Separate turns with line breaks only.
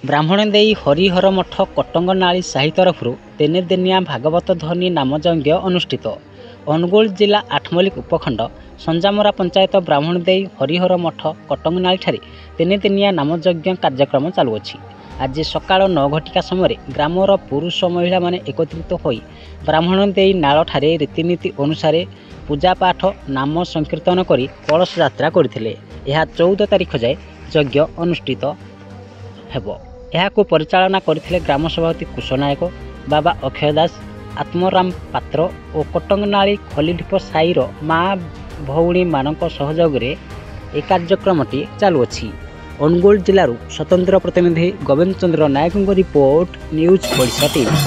ବ୍ରାହ୍ମଣଦେଇ ହରିହର ମଠ କଟଙ୍ଗନାଳି ସାହି ତରଫରୁ ତିନିଦିନିଆ ଭାଗବତ ଧ୍ୱନି ନାମଯଜ୍ଞ ଅନୁଷ୍ଠିତ। ଅନୁଗୁଳ ଜିଲ୍ଲା ଆଠମଲ୍ଲିକ ଉପଖଣ୍ଡ ସଞ୍ଜାମରା ପଞ୍ଚାୟତ ବ୍ରାହ୍ମଣଦେଇ ହରିହର ମଠ କଟଙ୍ଗନାଳିଠାରେ ତିନିଦିନିଆ ନାମଯଜ୍ଞ କାର୍ଯ୍ୟକ୍ରମ ଚାଲୁଅଛି। ଆଜି ସକାଳ 9 ଘଟିକା ସମୟରେ ଗ୍ରାମର ପୁରୁଷ ମହିଳାମାନେ ଏକତ୍ରିତ ହୋଇ ବ୍ରାହ୍ମଣଦେଇ ନାଳଠାରେ ରୀତିନୀତି ଅନୁସାରେ ପୂଜାପାଠ ନାମ ସଂକୀର୍ତ୍ତନ କରି କଳସ ଯାତ୍ରା କରିଥିଲେ। ଏହା 14 ତାରିଖ ଯାଏ ଯଜ୍ଞ ଅନୁଷ୍ଠିତ ହେବ। ଏହାକୁ ପରିଚାଳନା କରିଥିଲେ ଗ୍ରାମ ସଭାପତି କୁଶ ନାୟକ, ବାବା ଅକ୍ଷୟ ଦାସ, ଆତ୍ମରାମ ପାତ୍ର ଓ କଟଙ୍ଗନାଳି ଖଲିଢିପ ସାହିର ମା ଭଉଣୀମାନଙ୍କ ସହଯୋଗରେ ଏ କାର୍ଯ୍ୟକ୍ରମଟି ଚାଲୁଅଛି। ଅନୁଗୁଳ ଜିଲ୍ଲାରୁ ସ୍ୱତନ୍ତ୍ର ପ୍ରତିନିଧି ଗୋବିନ୍ଦ ଚନ୍ଦ୍ର ନାୟକଙ୍କ ରିପୋର୍ଟ, ନ୍ୟୁଜ୍ ଓଡ଼ିଶା ଟିଭି।